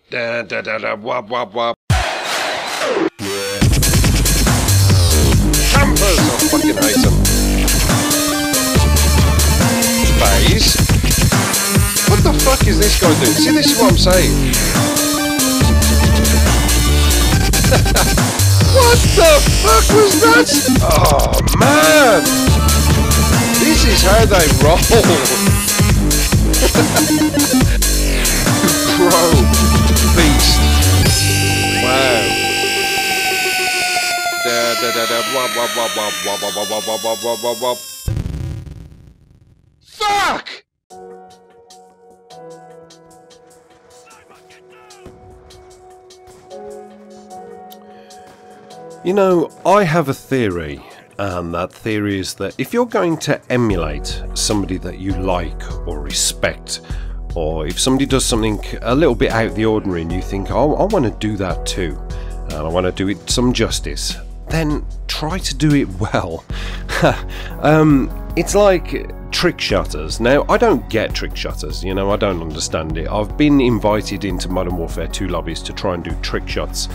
Da da da da wop wop wop. Campers! I fucking hate them. Phase? What the fuck is this guy doing? See, this is what I'm saying. What the fuck was that? Oh man! This is how they roll. Bro, beast. Wow. Da da da da wop wop wop wop wop wop wop wop wop wop wop. Fuck! You know, I have a theory, and that theory is that if you're going to emulate somebody that you like or respect, or if somebody does something a little bit out of the ordinary and you think, oh, I want to do that too, and I want to do it some justice, then try to do it well. It's like trick shotters. Now, I don't get trick shotters, you know, I don't understand it. I've been invited into Modern Warfare 2 lobbies to try and do trick shots.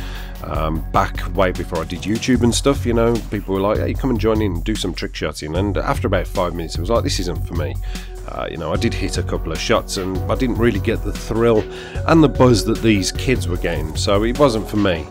Back way before I did YouTube and stuff, you know, people were like, hey, come and join in and do some trick shotting, and after about 5 minutes it was like, this isn't for me. You know, I did hit a couple of shots and I didn't really get the thrill and the buzz that these kids were getting, so it wasn't for me.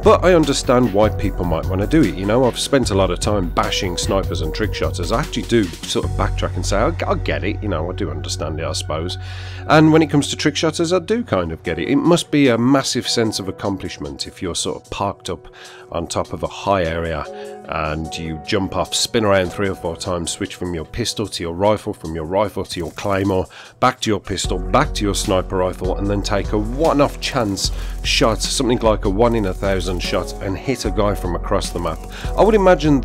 But I understand why people might want to do it, you know. I've spent a lot of time bashing snipers and trick shotters. I actually do sort of backtrack and say, I get it, you know, I do understand it, I suppose. And when it comes to trick shotters, I do kind of get it. It must be a massive sense of accomplishment if you're sort of parked up on top of a high area and you jump off, spin around 3 or 4 times, switch from your pistol to your rifle, from your rifle to your claymore, back to your pistol, back to your sniper rifle, and then take a one-off chance shot, something like a 1 in 1,000 shot, and hit a guy from across the map. I would imagine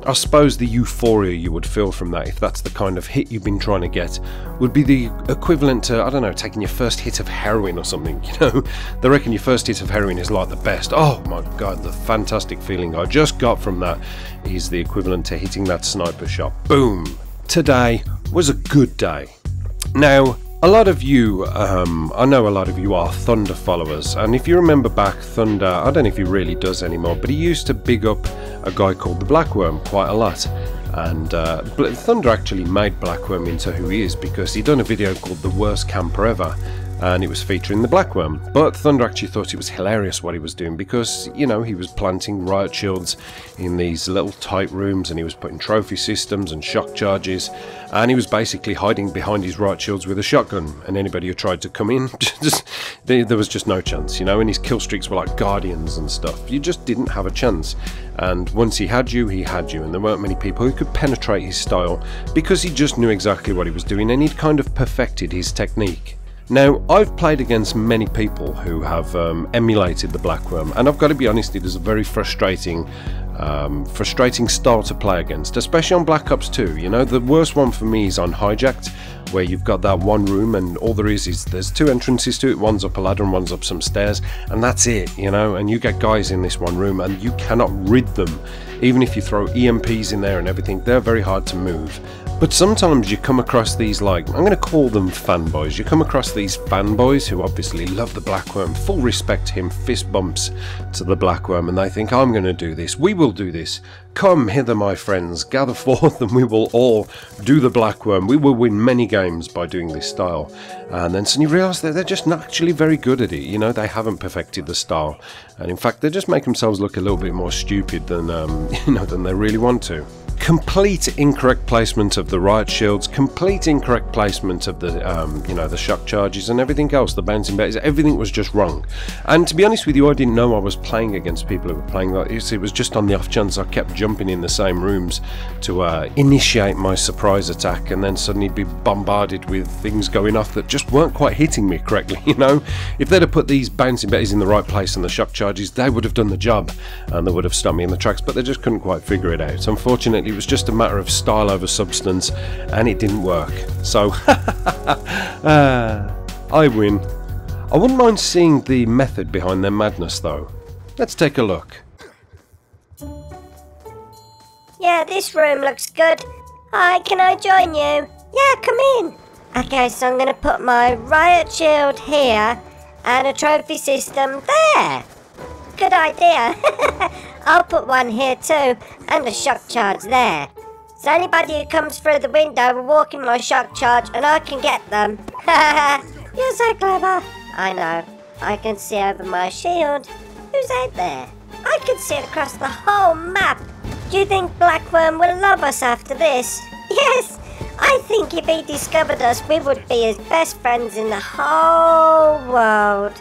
I suppose the euphoria you would feel from that, if that's the kind of hit you've been trying to get, would be the equivalent to, I don't know, taking your first hit of heroin or something, you know? They reckon your first hit of heroin is like the best. Oh my god, the fantastic feeling I just got from that is the equivalent to hitting that sniper shot. Boom! Today was a good day. Now, a lot of you, I know a lot of you are Thunder followers, and if you remember back, Thunder, I don't know if he really does anymore, but he used to big up a guy called the BlackWorm quite a lot, and Thunder actually made BlackWorm into who he is because he'd done a video called The Worst Camper Ever, and it was featuring the BlackWorm. But Thunder actually thought it was hilarious what he was doing because, you know, he was planting riot shields in these little tight rooms, and he was putting trophy systems and shock charges, and he was basically hiding behind his riot shields with a shotgun, and anybody who tried to come in, there was just no chance, you know, and his kill streaks were like guardians and stuff. You just didn't have a chance, and once he had you, and there weren't many people who could penetrate his style because he just knew exactly what he was doing, and he'd kind of perfected his technique. Now, I've played against many people who have emulated the BlackWorm, and I've got to be honest, it is a very frustrating style to play against, especially on Black Ops 2. You know, the worst one for me is on Hijacked, where you've got that one room and all there is there's 2 entrances to it, one's up a ladder and one's up some stairs, and that's it, you know, and you get guys in this one room and you cannot rid them. Even if you throw EMPs in there and everything, they're very hard to move. But sometimes you come across these, like, I'm going to call them fanboys. You come across these fanboys who obviously love the BlackWorm, full respect to him, fist bumps to the BlackWorm, and they think, I'm going to do this, we will do this. Come hither, my friends, gather forth and we will all do the BlackWorm. We will win many games by doing this style. And then suddenly you realise that they're just not actually very good at it, you know, they haven't perfected the style. And in fact, they just make themselves look a little bit more stupid than, you know, than they really want to. Complete incorrect placement of the riot shields, complete incorrect placement of the, you know, the shock charges and everything else, the bouncing betties, everything was just wrong. And to be honest with you, I didn't know I was playing against people who were playing like this. It was just on the off chance I kept jumping in the same rooms to initiate my surprise attack, and then suddenly be bombarded with things going off that just weren't quite hitting me correctly, you know. If they'd have put these bouncing betties in the right place and the shock charges, they would have done the job and they would have stopped me in the tracks, but they just couldn't quite figure it out. Unfortunately, it was just a matter of style over substance, and it didn't work. So, I win. I wouldn't mind seeing the method behind their madness, though. Let's take a look. Yeah, this room looks good. Hi, can I join you? Yeah, come in. Okay, so I'm going to put my riot shield here, And a trophy system there. Good idea. I'll put one here too, and a shock charge there. So anybody who comes through the window will walk in my shock charge and I can get them. You're so clever. I know. I can see over my shield. Who's out there? I can see across the whole map. Do you think Blackworm will love us after this? Yes. I think if he discovered us, we would be his best friends in the whole world.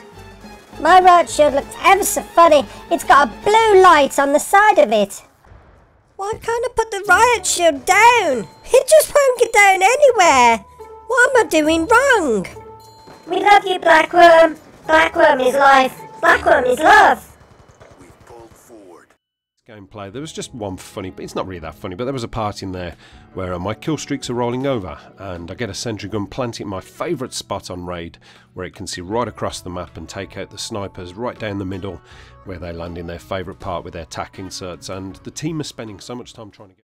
My riot shield looks ever so funny. It's got a blue light on the side of it. Why can't I put the riot shield down? It just won't get down anywhere. What am I doing wrong? We love you, Blackworm. Blackworm is life. Blackworm is love. Gameplay, there was just one funny, but it's not really that funny, but there was a part in there where my kill streaks are rolling over and I get a sentry gun planted in my favourite spot on raid where it can see right across the map and take out the snipers right down the middle where they land in their favourite part with their tack inserts, and the team is spending so much time trying to get